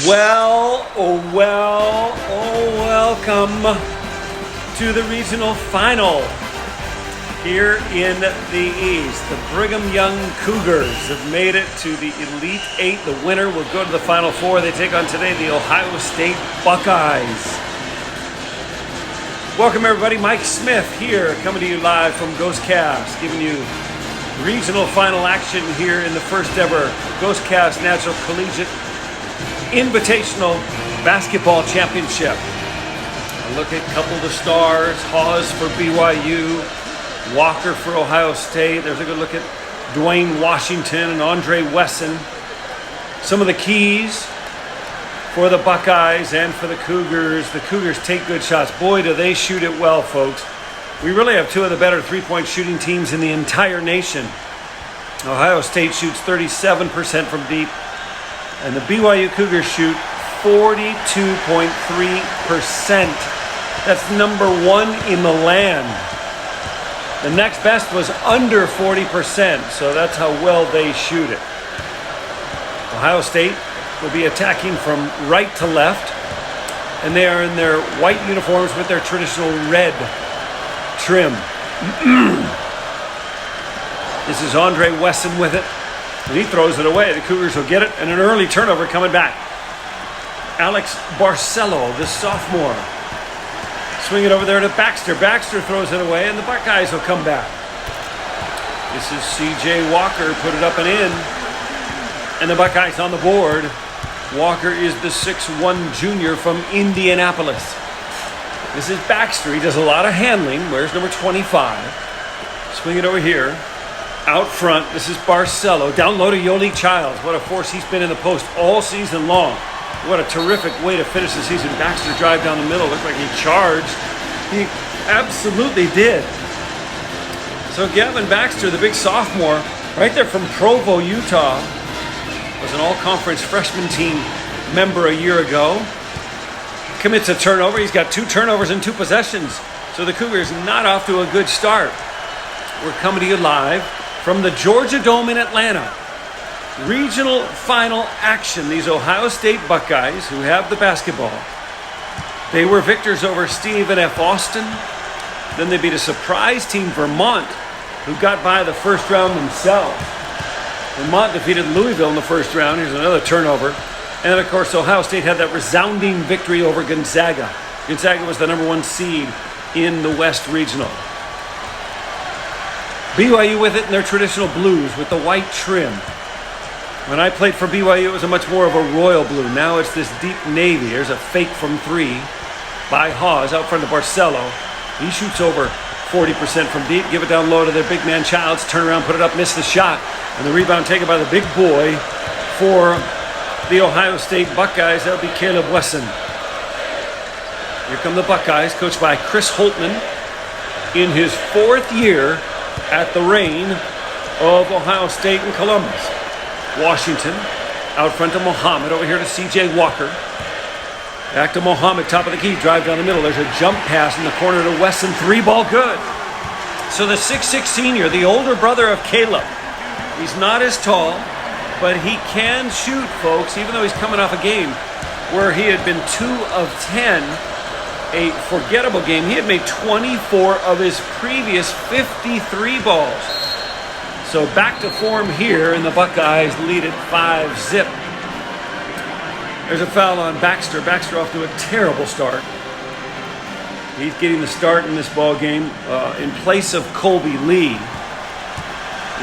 Welcome to the regional final here in the East. The Brigham Young Cougars have made it to the Elite Eight. The winner will go to the Final Four. They take on today the Ohio State Buckeyes. Welcome everybody, Mike Smith here, coming to you live from Ghostcast, giving you regional final action here in the first ever Ghostcast National Collegiate Invitational Basketball Championship. A look at a couple of the stars. Hawes for BYU, Walker for Ohio State. There's a good look at Dwayne Washington and Andre Wesson. Some of the keys for the Buckeyes and for the Cougars. The Cougars take good shots. Boy, do they shoot it well, folks. We really have two of the better three-point shooting teams in the entire nation. Ohio State shoots 37% from deep, and the BYU Cougars shoot 42.3%. That's number one in the land. The next best was under 40%, so that's how well they shoot it. Ohio State will be attacking from right to left, and they are in their white uniforms with their traditional red trim. This is Andre Wesson with it, and he throws it away. The Cougars will get it, and an early turnover coming back. Alex Barcelo, the sophomore, swing it over there to Baxter. Baxter throws it away, and the Buckeyes will come back. This is C.J. Walker, put it up and in, and the Buckeyes on the board. Walker is the 6'1" junior from Indianapolis. This is Baxter. He does a lot of handling. Where's number 25? Swing it over here. Out front, this is Barcelo. Down low to Yoli Childs. What a force he's been in the post all season long. What a terrific way to finish the season. Baxter drive down the middle. Looked like he charged. He absolutely did. So Gavin Baxter, the big sophomore, right there from Provo, Utah, was an all-conference freshman team member a year ago. Commits a turnover. He's got 2 turnovers and 2 possessions. So the Cougars not off to a good start. We're coming to you live from the Georgia Dome in Atlanta. Regional final action. These Ohio State Buckeyes, who have the basketball, they were victors over Stephen F. Austin. Then they beat a surprise team, Vermont, who got by the first round themselves. Vermont defeated Louisville in the first round. Here's another turnover. And then, of course, Ohio State had that resounding victory over Gonzaga. Gonzaga was the number 1 seed in the West Regional. BYU with it in their traditional blues with the white trim. When I played for BYU, it was a much more of a royal blue. Now it's this deep navy. There's a fake from 3 by Hawes out front of Barcelo. He shoots over 40% from deep. Give it down low to their big man Childs. Turn around, put it up, miss the shot. And the rebound taken by the big boy for the Ohio State Buckeyes. That would be Caleb Wesson. Here come the Buckeyes, coached by Chris Holtman in his 4th year at the reign of Ohio State and Columbus. Washington out front to Muhammad. Over here to C.J. Walker. Back to Muhammad, top of the key, drive down the middle. There's a jump pass in the corner to Wesson. 3-ball good. So the 6'6" senior, the older brother of Caleb. He's not as tall, but he can shoot, folks, even though he's coming off a game where he had been 2 of 10, a forgettable game. He had made 24 of his previous 53 balls. So back to form here, and the Buckeyes lead it 5-zip. There's a foul on Baxter. Baxter off to a terrible start. He's getting the start in this ball game in place of Colby Lee.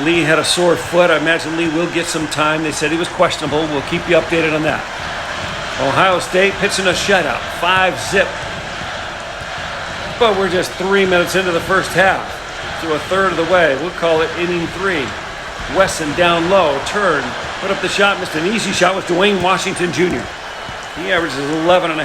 Lee had a sore foot. I imagine Lee will get some time. They said he was questionable. We'll keep you updated on that. Ohio State pitching a shutout, 5-zip. But we're just 3 minutes into the first half. To a third of the way. We'll call it inning 3. Wesson down low, turn, put up the shot, missed an easy shot with Dwayne Washington Jr. He averages 11.5.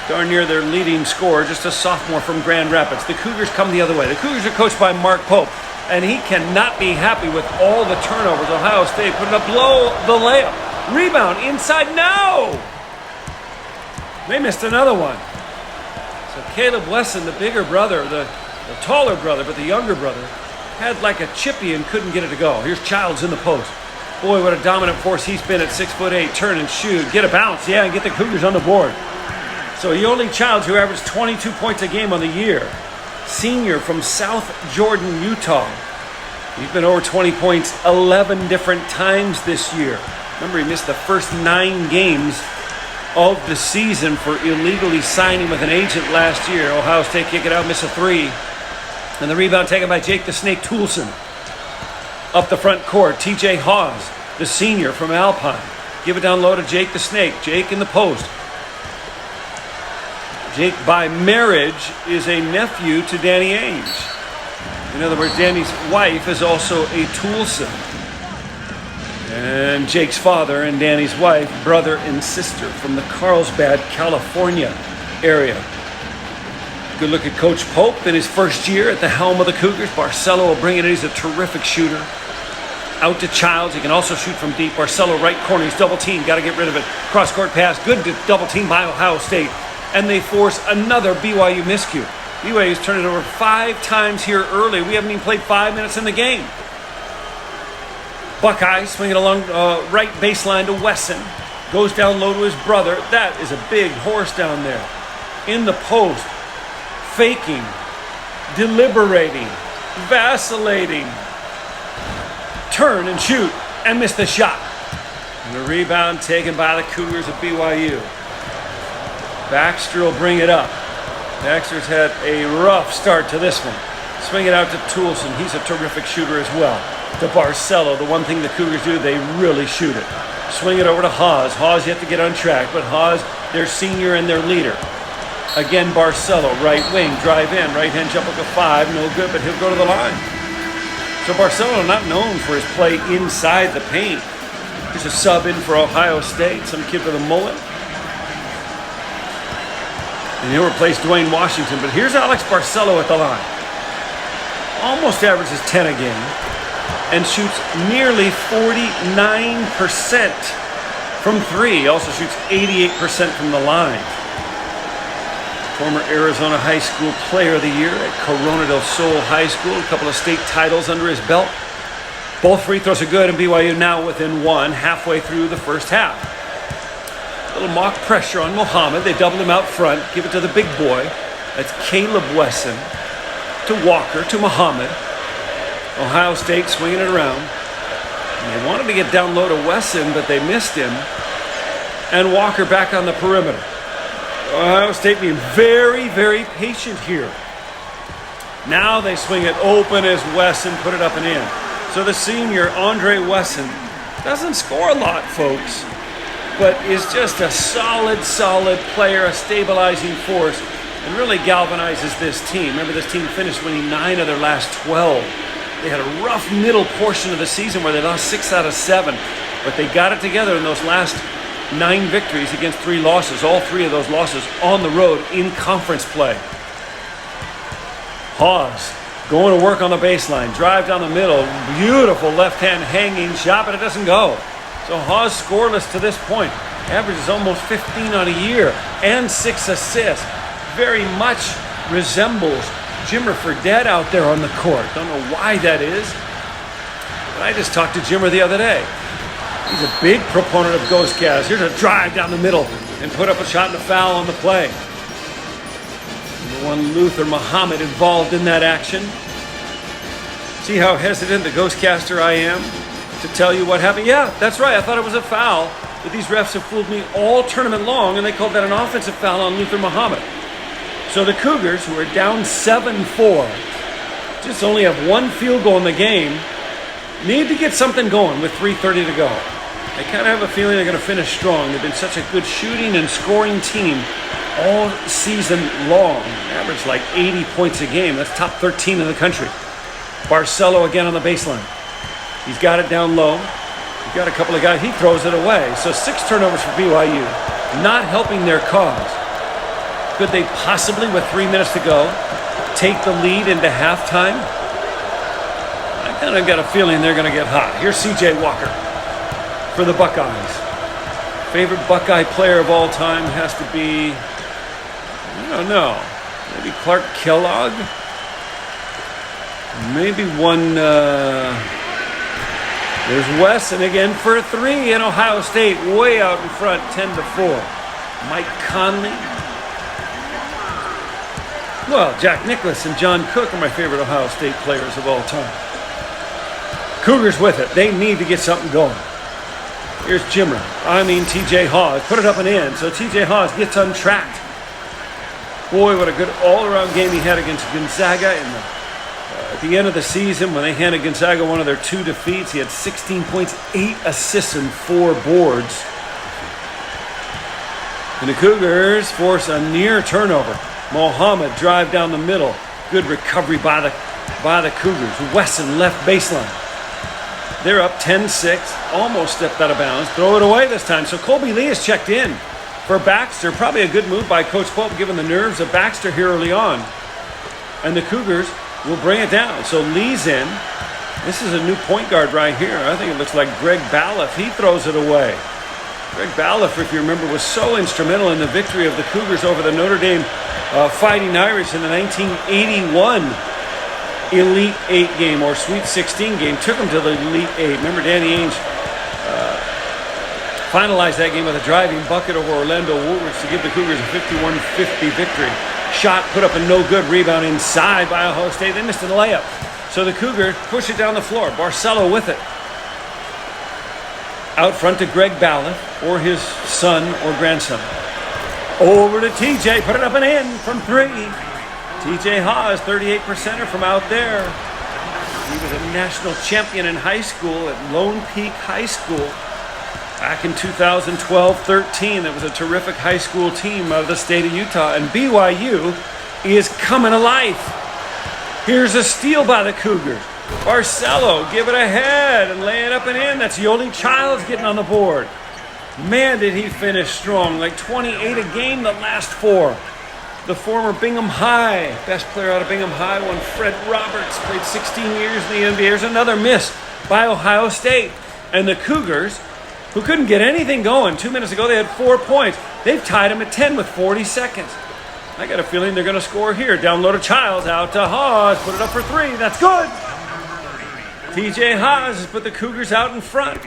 Darn near their leading scorer, just a sophomore from Grand Rapids. The Cougars come the other way. The Cougars are coached by Mark Pope, and he cannot be happy with all the turnovers. Ohio State putting up below the layup. Rebound inside, no! They missed another one. So Caleb Wesson, the bigger brother, the taller brother, but the younger brother, had like a chippy and couldn't get it to go. Here's Childs in the post. Boy, what a dominant force he's been at 6'8". Turn and shoot. Get a bounce. Yeah, and get the Cougars on the board. So Yoli Childs, who averaged 22 points a game on the year. Senior from South Jordan, Utah. He's been over 20 points 11 different times this year. Remember, he missed the first 9 games of the season for illegally signing with an agent last year. Ohio State kick it out, miss a 3. And the rebound taken by Jake the Snake Toolson. Up the front court, TJ Hawes, the senior from Alpine. Give it down low to Jake the Snake. Jake in the post. Jake, by marriage, is a nephew to Danny Ainge. In other words, Danny's wife is also a Toolson. And Jake's father and Danny's wife, brother and sister from the Carlsbad, California area. Good look at Coach Pope in his first year at the helm of the Cougars. Barcelo will bring it in. He's a terrific shooter. Out to Childs. He can also shoot from deep. Barcelo right corner. He's double teamed. Got to get rid of it. Cross court pass. Good double team by Ohio State. And they force another BYU miscue. BYU's turned it over 5 times here early. We haven't even played 5 minutes in the game. Buckeye swinging along right baseline to Wesson. Goes down low to his brother. That is a big horse down there. In the post. Faking, deliberating, vacillating, turn and shoot, and miss the shot. And the rebound taken by the Cougars of BYU. Baxter will bring it up. Baxter's had a rough start to this one. Swing it out to Toolson. He's a terrific shooter as well. To Barcelo, the one thing the Cougars do, they really shoot it. Swing it over to Hawes. Hawes yet to get on track, but Hawes, their senior and their leader. Again, Barcelo, right wing, drive in, right hand jump up to 5, no good, but he'll go to the line. So Barcelo, not known for his play inside the paint. He's a sub in for Ohio State, some kid with a mullet. And he'll replace Dwayne Washington, but here's Alex Barcelo at the line. Almost averages 10 a game and shoots nearly 49% from 3. He also shoots 88% from the line. Former Arizona High School Player of the Year at Corona del Sol High School. A couple of state titles under his belt. Both free throws are good, and BYU now within 1 halfway through the first half. A little mock pressure on Muhammad. They double him out front. Give it to the big boy. That's Caleb Wesson. To Walker, to Muhammad. Ohio State swinging it around. And they wanted to get down low to Wesson, but they missed him. And Walker back on the perimeter. Ohio State being very, very patient here. Now they swing it open as Wesson put it up and in. So the senior, Andre Wesson, doesn't score a lot, folks, but is just a solid player, a stabilizing force, and really galvanizes this team. Remember, this team finished winning 9 of their last 12. They had a rough middle portion of the season where they lost 6 out of 7, but they got it together in those last 9 victories against 3 losses. All 3 of those losses on the road in conference play. Hawes going to work on the baseline. Drive down the middle. Beautiful left-hand hanging shot, but it doesn't go. So Hawes scoreless to this point. Averages almost 15 on a year and 6 assists. Very much resembles Jimmer Fredette out there on the court. Don't know why that is, but I just talked to Jimmer the other day. He's a big proponent of ghostcast. Here's a drive down the middle and put up a shot and a foul on the play. Number 1, Luther Muhammad involved in that action. See how hesitant the ghostcaster I am to tell you what happened? Yeah, that's right. I thought it was a foul, but these refs have fooled me all tournament long, and they called that an offensive foul on Luther Muhammad. So the Cougars, who are down 7-4, just only have 1 field goal in the game, need to get something going with 3:30 to go. I kind of have a feeling they're going to finish strong. They've been such a good shooting and scoring team all season long. Average like 80 points a game. That's top 13 in the country. Barcelo again on the baseline. He's got it down low. He's got a couple of guys. He throws it away. So 6 turnovers for BYU. Not helping their cause. Could they possibly, with 3 minutes to go, take the lead into halftime? I kind of got a feeling they're going to get hot. Here's C.J. Walker for the Buckeyes. Favorite Buckeye player of all time has to be, I don't know, maybe Clark Kellogg? Maybe one There's Wesson again for 3, and Ohio State way out in front, 10-4. Mike Conley. Well, Jack Nicklaus and John Cook are my favorite Ohio State players of all time. Cougars with it. They need to get something going. Here's TJ Haws. Put it up and in. So TJ Haws gets untracked. Boy, what a good all-around game he had against Gonzaga at the end of the season when they handed Gonzaga one of their 2 defeats. He had 16 points, 8 assists, and 4 boards. And the Cougars force a near turnover. Mohammed drive down the middle. Good recovery by the Cougars. Wesson left baseline. They're up 10-6. Almost stepped out of bounds. Throw it away this time. So Colby Lee is checked in for Baxter. Probably a good move by Coach Pope given the nerves of Baxter here early on. And the Cougars will bring it down. So Lee's in. This is a new point guard right here. I think it looks like Greg Balliff. He throws it away. Greg Balliff, if you remember, was so instrumental in the victory of the Cougars over the Notre Dame Fighting Irish in the 1981 Elite 8 game or Sweet 16 game. Took them to the Elite 8. Remember, Danny Ainge finalized that game with a driving bucket over Orlando Woolworths to give the Cougars a 51-50 victory. Shot put up a no-good rebound inside by Ohio State. They missed a layup. So the Cougars push it down the floor. Barcelo with it. Out front to Greg Balliff or his son or grandson. Over to TJ. Put it up and in from 3. TJ Haws, 38%er from out there. He was a national champion in high school at Lone Peak High School. Back in 2012-13, that was a terrific high school team out of the state of Utah. And BYU is coming to life. Here's a steal by the Cougars. Barcelo, give it ahead and lay it up and in. That's Yoli Childs getting on the board. Man, did he finish strong. Like 28 a game the last 4. The former Bingham High, best player out of Bingham High, one Fred Roberts, played 16 years in the NBA. There's another miss by Ohio State. And the Cougars, who couldn't get anything going 2 minutes ago, they had 4 points. They've tied them at 10 with 40 seconds. I got a feeling they're going to score here. Down low to Childs, out to Haws, put it up for 3. That's good. TJ Haws has put the Cougars out in front.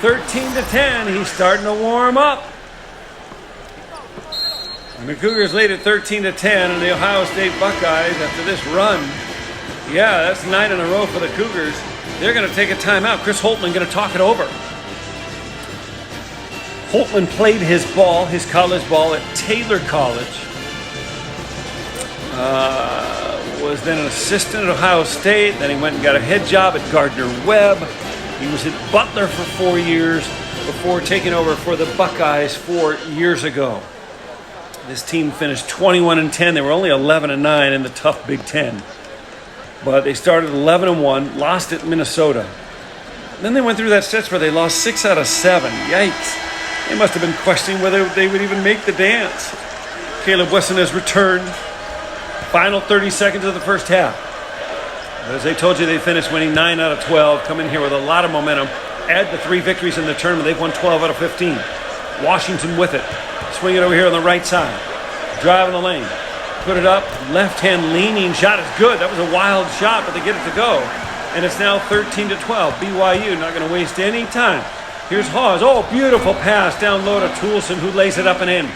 13-10. He's starting to warm up. And the Cougars lead at 13-10, and the Ohio State Buckeyes, after this run, yeah, that's 9 in a row for the Cougars. They're going to take a timeout. Chris Holtman going to talk it over. Holtman played his college ball at Taylor College. Was then an assistant at Ohio State. Then he went and got a head job at Gardner-Webb. He was at Butler for 4 years before taking over for the Buckeyes 4 years ago. This team finished 21-10. They were only 11-9 in the tough Big Ten. But they started 11-1, lost at Minnesota. Then they went through that stretch where they lost 6 out of 7. Yikes. They must have been questioning whether they would even make the dance. Caleb Wesson has returned. Final 30 seconds of the first half. As I told you, they finished winning 9 out of 12. Come in here with a lot of momentum. Add the 3 victories in the tournament. They've won 12 out of 15. Washington with it. Swing it over here on the right side. Drive in the lane. Put it up. Left hand leaning shot is good. That was a wild shot, but they get it to go. And it's now 13-12. BYU not going to waste any time. Here's Haws. Oh, beautiful pass down low to Toulson, who lays it up and in.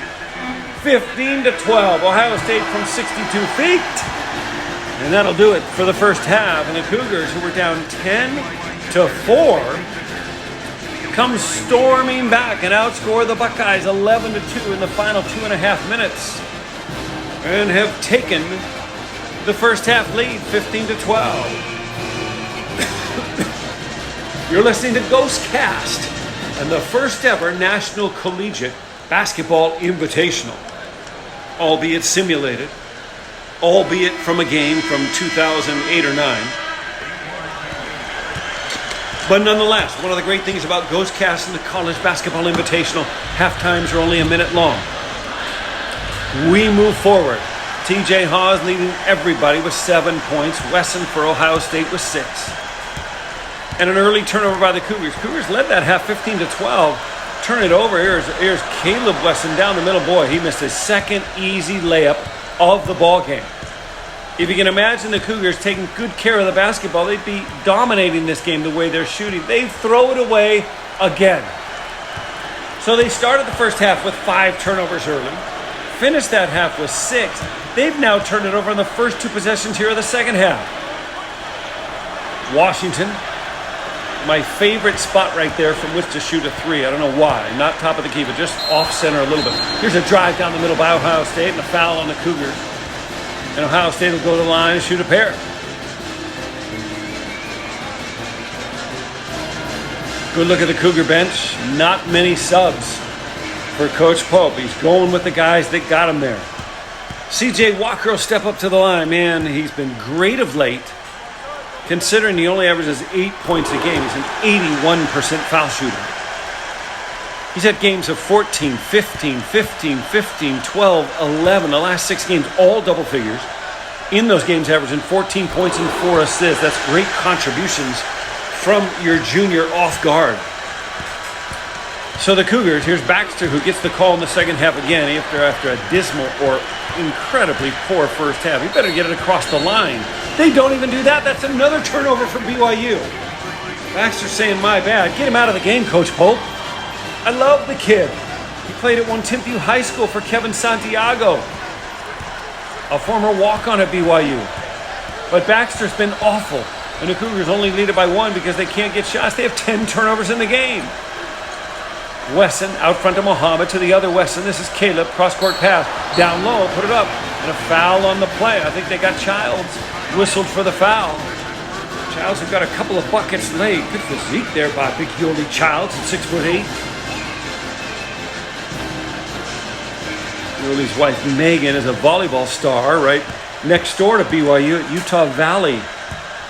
15-12. Ohio State from 62 feet. And that'll do it for the first half. And the Cougars, who were down 10-4, come storming back and outscore the Buckeyes 11-2 in the final 2.5 minutes. And have taken the first half lead 15-12. You're listening to Ghostcast and the first ever National Collegiate Basketball Invitational. Albeit simulated, albeit from a game from 2008 or 9. But nonetheless, one of the great things about Ghostcast and the College Basketball Invitational, halftimes are only a minute long. We move forward. TJ Haws leading everybody with 7 points. Wesson for Ohio State with 6. And an early turnover by the Cougars. Cougars led that half 15-12. Turn it over. Here's Caleb Wesson down the middle. Boy, he missed his second easy layup of the ball game. If you can imagine the Cougars taking good care of the basketball, they'd be dominating this game the way they're shooting. They throw it away again. So they started the first half with 5 turnovers early, finished that half with 6. They've now turned it over in the first 2 possessions here of the second half. Washington, my favorite spot right there from which to shoot a 3. I don't know why. Not top of the key, but just off center a little bit. Here's a drive down the middle by Ohio State and a foul on the Cougars. And Ohio State will go to the line and shoot a pair. Good look at the Cougar bench. Not many subs for Coach Pope. He's going with the guys that got him there. CJ Walker will step up to the line. Man, he's been great of late. Considering he only averages 8 points a game, he's an 81% foul shooter. He's had games of 14, 15, 15, 15, 12, 11. The last 6 games, all double figures. In those games, averaging 14 points and 4 assists. That's great contributions from your junior off guard. So the Cougars, here's Baxter, who gets the call in the second half again after a dismal or incredibly poor first half. He better get it across the line. They don't even do that. That's another turnover for BYU. Baxter saying, my bad. Get him out of the game, Coach Pope. I love the kid. He played at Wontimpio High School for Kevin Santiago, a former walk-on at BYU. But Baxter's been awful, and the Cougars only lead it by 1 because they can't get shots. They have 10 turnovers in the game. Wesson out front to Muhammad to the other Wesson. This is Caleb, cross-court pass. Down low, put it up. And a foul on the play. I think they got Childs whistled for the foul. Childs have got a couple of buckets late. Good physique there by Big Yoli Childs at 6'8". Yoli's wife Megan is a volleyball star right next door to BYU at Utah Valley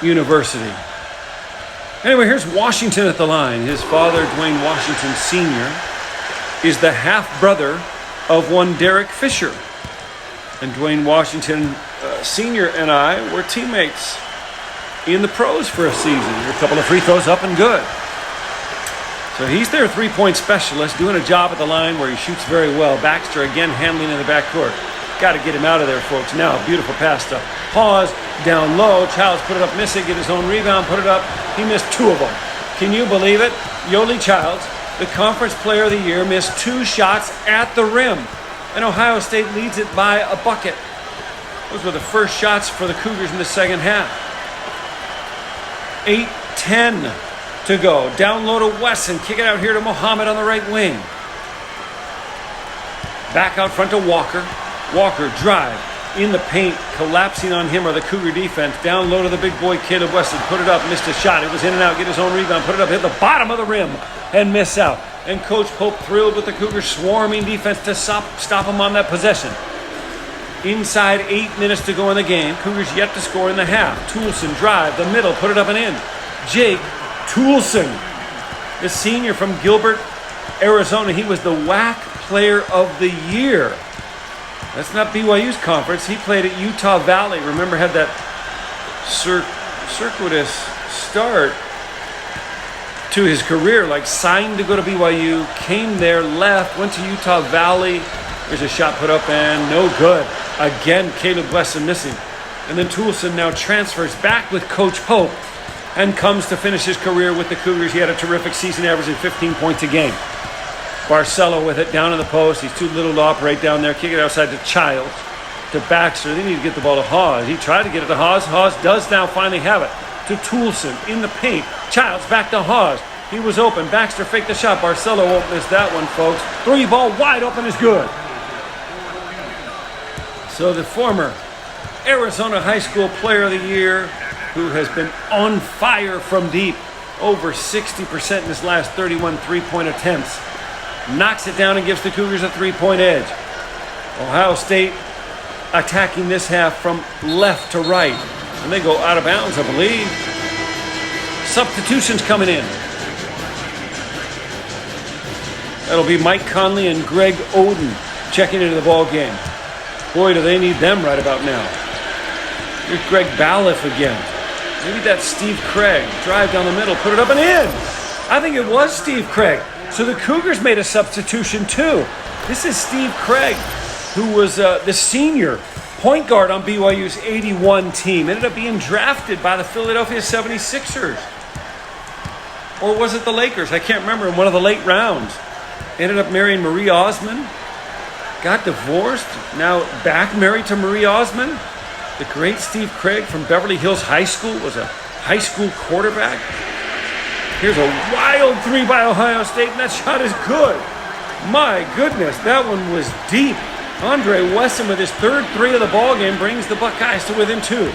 University. Anyway, here's Washington at the line. His father, Dwayne Washington Sr., is the half-brother of one Derek Fisher. And Dwayne Washington Sr. and I were teammates in the pros for a season. A couple of free throws up and good. So he's their three-point specialist, doing a job at the line where he shoots very well. Baxter again handling in the backcourt. Got to get him out of there, folks. Now, beautiful pass to Hawes, down low. Childs put it up missing, get his own rebound, put it up. He missed 2 of them. Can you believe it? Yoli Childs, the Conference Player of the Year, missed 2 shots at the rim. And Ohio State leads it by a bucket. Those were the first shots for the Cougars in the second half. 8:10 to go. Down low to Wesson. Kick it out here to Muhammad on the right wing. Back out front to Walker. Walker drive in the paint. Collapsing on him or the Cougar defense. Down low to the big boy Caleb Wesson. Put it up. Missed a shot. It was in and out. Get his own rebound. Put it up. Hit the bottom of the rim and miss out. And Coach Pope thrilled with the Cougars swarming defense to stop him on that possession. Inside 8 minutes to go in the game. Cougars yet to score in the half. Toulson drive. The middle. Put it up and in. Jake Toulson, the senior from Gilbert, Arizona. He was the WAC Player of the Year. That's not BYU's conference. He played at Utah Valley. Remember, had that circuitous start to his career. Like signed to go to BYU, came there, left, went to Utah Valley. There's a shot put up and no good. Again, Caleb Wesson missing. And then Toulson now transfers back with Coach Pope and comes to finish his career with the Cougars. He had a terrific season, averaging 15 points a game. Barcelo with it down in the post. He's too little to operate down there. Kick it outside to Childs, to Baxter. They need to get the ball to Hawes. He tried to get it to Hawes. Hawes does now finally have it. To Toulson in the paint. Childs back to Hawes. He was open. Baxter faked the shot. Barcelo won't miss that one, folks. 3 ball wide open is good. So the former Arizona High School Player of the Year, who has been on fire from deep, over 60% in his last 31 three-point attempts, knocks it down and gives the Cougars a 3-point edge. Ohio State attacking this half from left to right. And they go out of bounds, I believe. Substitutions coming in. That'll be Mike Conley and Greg Oden checking into the ball game. Boy, do they need them right about now. Here's Greg Balliff again. Maybe that's Steve Craig. Drive down the middle, put it up and in. I think it was Steve Craig. So the Cougars made a substitution too. This is Steve Craig, who was the senior point guard on BYU's 81 team. Ended up being drafted by the Philadelphia 76ers. Or was it the Lakers? I can't remember, in one of the late rounds. Ended up marrying Marie Osmond. Got divorced. Now back married to Marie Osmond. The great Steve Craig from Beverly Hills High School was a high school quarterback. Here's a wild three by Ohio State, and that shot is good. My goodness, that one was deep. Andre Wesson with his third three of the ball game brings the Buckeyes to within 2.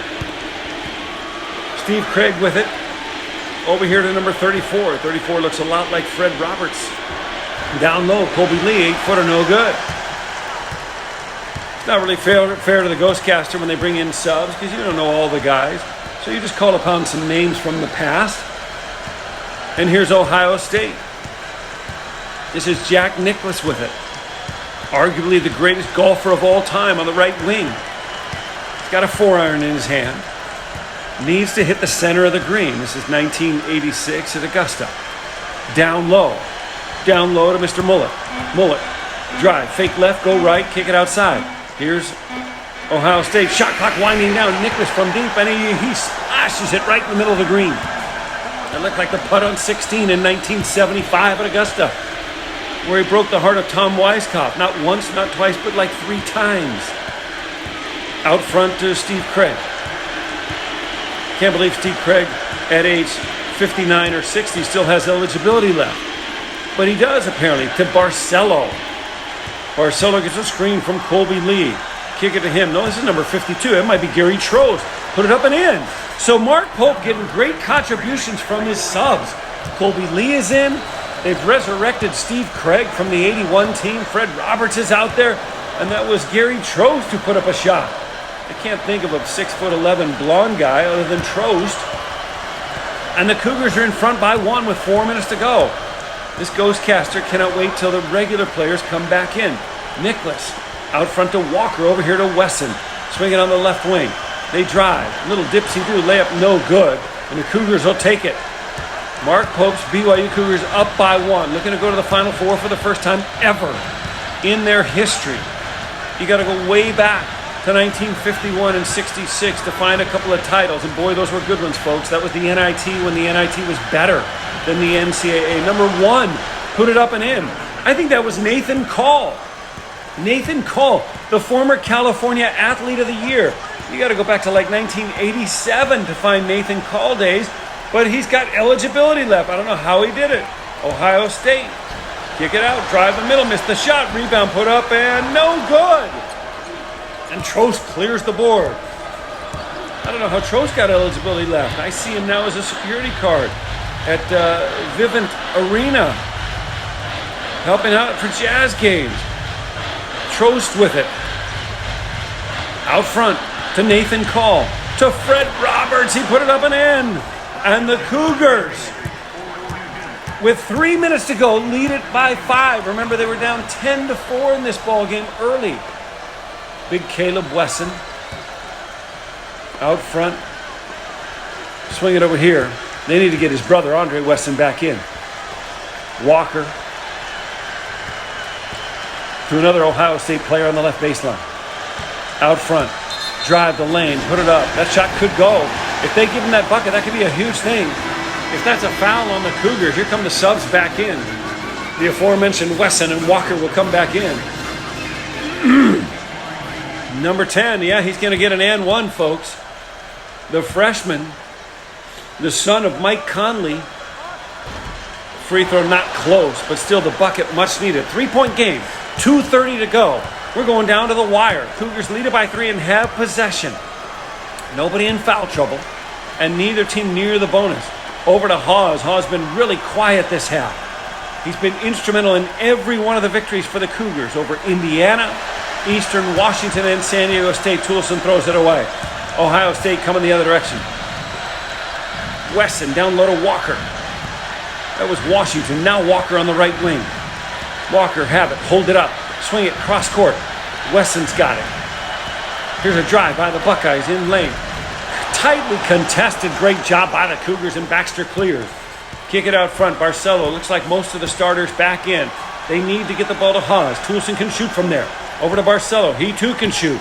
Steve Craig with it. Over here to number 34. 34 looks a lot like Fred Roberts. Down low, Colby Lee, 8-footer, no good. It's not really fair to the ghostcaster when they bring in subs because you don't know all the guys. So you just call upon some names from the past. And here's Ohio State. This is Jack Nicklaus with it. Arguably the greatest golfer of all time on the right wing. He's got a 4-iron in his hand. Needs to hit the center of the green. This is 1986 at Augusta. Down low. Down low to Mr. Mullet. Mullet. Drive. Fake left. Go right. Kick it outside. Here's Ohio State. Shot clock winding down. Nicklaus from deep. And he splashes it right in the middle of the green. It looked like the putt on 16 in 1975 at Augusta, where he broke the heart of Tom Weiskopf. Not once, not twice, but like 3 times. Out front to Steve Craig. Can't believe Steve Craig, at age 59 or 60, still has eligibility left. But he does, apparently, to Barcelo. Barcelo gets a screen from Colby Lee. Kick it to him. No, this is number 52. It might be Gary Trost. Put it up and in. So Mark Pope getting great contributions from his subs. Colby Lee is in. They've resurrected Steve Craig from the 81 team. Fred Roberts is out there. And that was Gary Trost who put up a shot. I can't think of a 6'11" blonde guy other than Trost. And the Cougars are in front by 1 with 4 minutes to go. This ghostcaster cannot wait till the regular players come back in. Nicklaus out front to Walker, over here to Wesson. Swinging on the left wing. They drive. Little dipsy-do layup, no good. And the Cougars will take it. Mark Pope's BYU Cougars up by 1. Looking to go to the Final Four for the first time ever in their history. You got to go way back to 1951 and 66 to find a couple of titles. And boy, those were good ones, folks. That was the NIT when the NIT was better than the NCAA. Number 1, put it up and in. I think that was Nathan Call. Nathan Call, the former California Athlete of the Year. You got to go back to like 1987 to find Nathan Call days. But he's got eligibility left. I don't know how he did it. Ohio State. Kick it out. Drive the middle. Missed the shot. Rebound put up and no good. And Trost clears the board. I don't know how Trost got eligibility left. I see him now as a security card at Vivint Arena. Helping out for Jazz games. Trost with it. Out front to Nathan Call. To Fred Roberts. He put it up and in. And the Cougars, with 3 minutes to go, lead it by 5. Remember, they were down 10-4 in this ball game early. Big Caleb Wesson out front. Swing it over here. They need to get his brother, Andre Wesson, back in. Walker to another Ohio State player on the left baseline. Out front. Drive the lane. Put it up. That shot could go. If they give him that bucket, that could be a huge thing. If that's a foul on the Cougars, here come the subs back in. The aforementioned Wesson and Walker will come back in. Number 10, yeah, he's going to get an and 1, folks. The freshman, the son of Mike Conley. Free throw not close, but still the bucket much needed. 3-point game, 2:30 to go. We're going down to the wire. Cougars lead it by 3 and have possession. Nobody in foul trouble, and neither team near the bonus. Over to Hawes. Hawes been really quiet this half. He's been instrumental in every one of the victories for the Cougars over Indiana, Eastern Washington, and San Diego State. Toulson throws it away. Ohio State coming the other direction. Wesson down low to Walker. That was Washington. Now Walker on the right wing. Walker have it. Hold it up. Swing it cross court. Wesson's got it. Here's a drive by the Buckeyes in lane. Tightly contested. Great job by the Cougars, and Baxter clears. Kick it out front. Barcelo. Looks like most of the starters back in. They need to get the ball to Hawes. Toulson can shoot from there. Over to Barcelo. He too can shoot.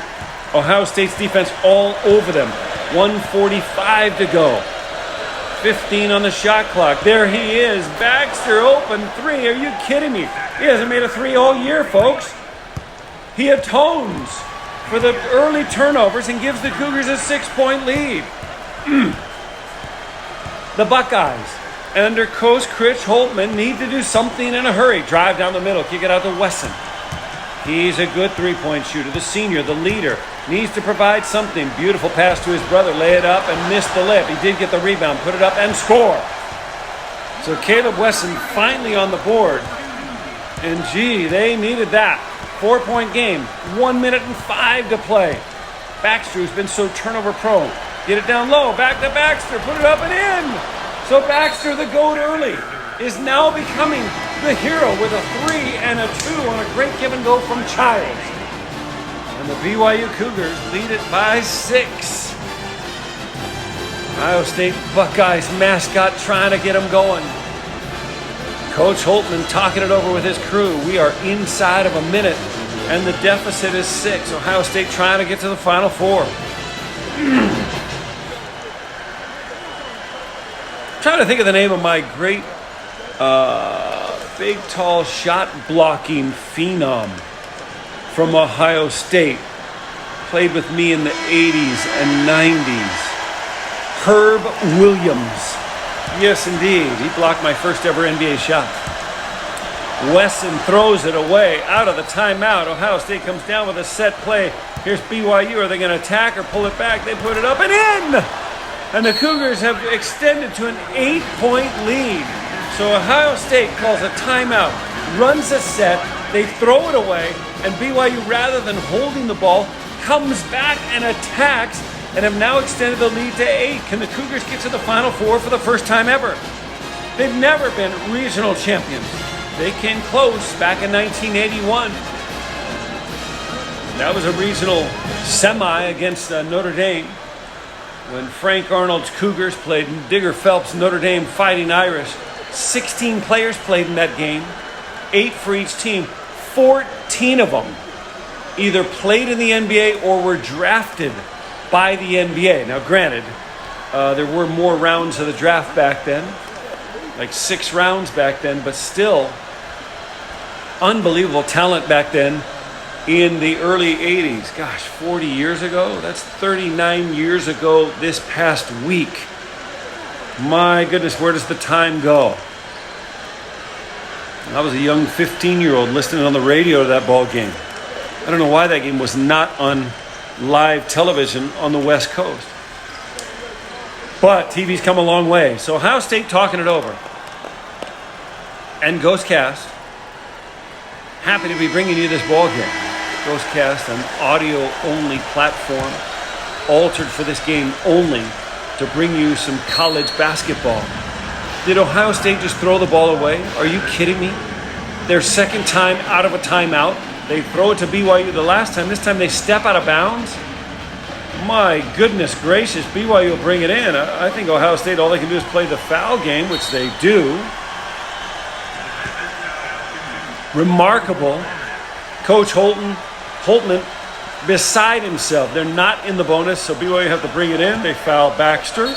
Ohio State's defense all over them. 1:45 to go. 15 on the shot clock. There he is. Baxter, open three. Are you kidding me? He hasn't made a three all year, folks. He atones for the early turnovers and gives the Cougars a 6-point lead. The Buckeyes, under Coach Chris Holtmann, need to do something in a hurry. Drive down the middle, kick it out to Wesson. He's a good three-point shooter. The senior, the leader, needs to provide something. Beautiful pass to his brother. Lay it up and missed the layup. He did get the rebound, put it up and score. So Caleb Wesson finally on the board. And gee, they needed that. 4-point game. 1 minute and 5 to play. Baxter, who's been so turnover prone. Get it down low. Back to Baxter. Put it up and in. So Baxter, the GOAT early, is now becoming the hero with a 3 and a 2 on a great give and go from Childs. And the BYU Cougars lead it by 6. Ohio State Buckeyes mascot trying to get them going. Coach Holtmann talking it over with his crew. We are inside of a minute, and the deficit is 6. Ohio State trying to get to the Final Four. Trying to think of the name of my great big, tall, shot-blocking phenom from Ohio State. Played with me in the 80s and 90s. Herb Williams. Yes, indeed. He blocked my first ever NBA shot. Wesson throws it away out of the timeout. Ohio State comes down with a set play. Here's BYU. Are they going to attack or pull it back? They put it up and in! And the Cougars have extended to an 8-point lead. So Ohio State calls a timeout, runs a set, they throw it away, and BYU, rather than holding the ball, comes back and attacks and have now extended the lead to 8. Can the Cougars get to the Final Four for the first time ever? They've never been regional champions. They came close back in 1981. That was a regional semi against Notre Dame when Frank Arnold's Cougars played Digger Phelps' Notre Dame Fighting Irish. 16 players played in that game, 8 for each team. 14 of them either played in the NBA or were drafted by the NBA. Now, granted, there were more rounds of the draft back then, like 6 rounds back then, but still unbelievable talent back then in the early 80s. Gosh, 40 years ago? That's 39 years ago this past week. My goodness, where does the time go? I was a young 15-year-old listening on the radio to that ball game. I don't know why that game was not on live television on the West Coast. But TV's come a long way. So Ohio State talking it over. And ghostcast, happy to be bringing you this ball game. Ghostcast, an audio-only platform, altered for this game only to bring you some college basketball. Did Ohio State just throw the ball away? Are you kidding me? Their second time out of a timeout. They throw it to BYU the last time. This time they step out of bounds. My goodness gracious, BYU will bring it in. I think Ohio State, all they can do is play the foul game, which they do. Remarkable. Coach Holtmann, beside himself. They're not in the bonus, so BYU have to bring it in. They foul Baxter.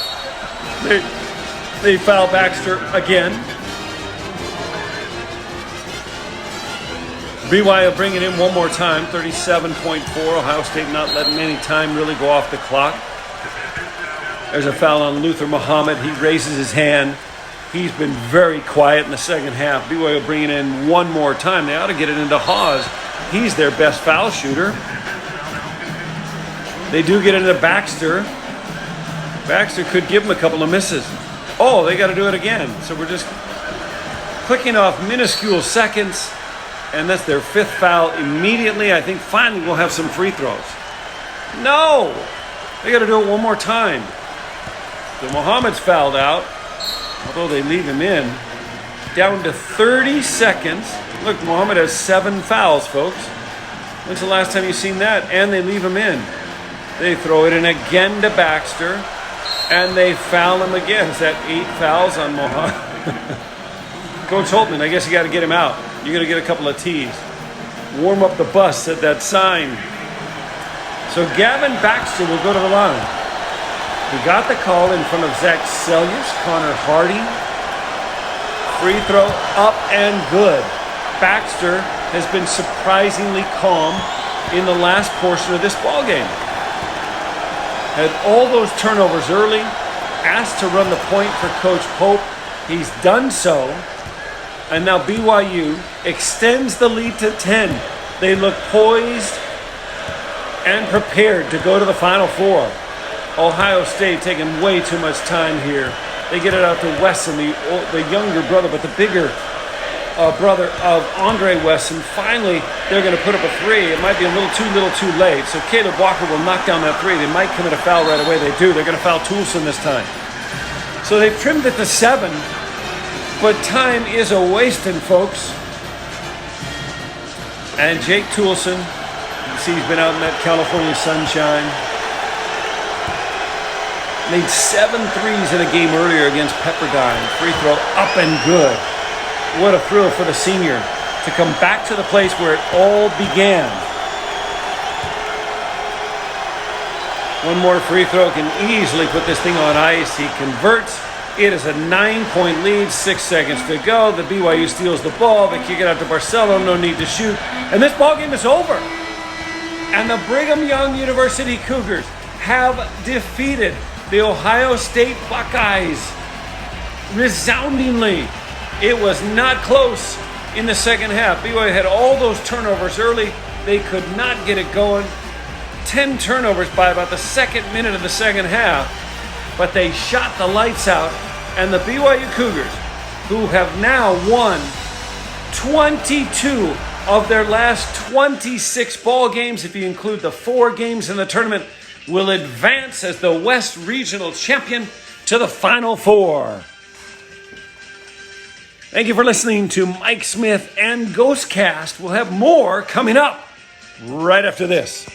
They foul Baxter again. BYU bring it in one more time, 37.4. Ohio State not letting any time really go off the clock. There's a foul on Luther Muhammad. He raises his hand. He's been very quiet in the second half. BYU bring it in one more time. They ought to get it into Hawes. He's their best foul shooter. They do get into Baxter. Baxter could give him a couple of misses. Oh, they got to do it again. So we're just clicking off minuscule seconds. And that's their 5th foul immediately. I think finally we'll have some free throws. No! They got to do it one more time. So Muhammad's fouled out, although they leave him in. Down to 30 seconds. Look, Muhammad has 7 fouls, folks. When's the last time you've seen that? And they leave him in. They throw it in again to Baxter, and they foul him again. Is that 8 fouls on Muhammad? Coach Holtmann, I guess you got to get him out. You're going to get a couple of tees. Warm up the bus, said that sign. So Gavin Baxter will go to the line. He got the call in front of Zach Sellius, Connor Hardy. Free throw up and good. Baxter has been surprisingly calm in the last portion of this ballgame. Had all those turnovers early, asked to run the point for Coach Pope. He's done so. And now BYU extends the lead to 10. They look poised and prepared to go to the Final Four. Ohio State taking way too much time here. They get it out to Wesson, the younger brother, but the bigger brother of Andre Wesson. Finally, they're going to put up a three. It might be a little too late. So Caleb Walker will knock down that three. They might commit a foul right away. They do. They're going to foul Toulson this time. So they've trimmed it to 7, but time is a-wasting, folks. And Jake Toulson, you can see he's been out in that California sunshine. Made 7 threes in a game earlier against Pepperdine. Free throw up and good. What a thrill for the senior to come back to the place where it all began. One more free throw can easily put this thing on ice. He converts. It is a 9-point lead, 6 seconds to go. The BYU steals the ball. They kick it out to Barcelo. No need to shoot. And this ball game is over. And the Brigham Young University Cougars have defeated the Ohio State Buckeyes resoundingly. It was not close in the second half. BYU had all those turnovers early. They could not get it going. 10 turnovers by about the second minute of the second half. But they shot the lights out. And the BYU Cougars, who have now won 22 of their last 26 ball games, if you include the 4 games in the tournament, will advance as the West Regional Champion to the Final Four. Thank you for listening to Mike Smith and Ghostcast. We'll have more coming up right after this.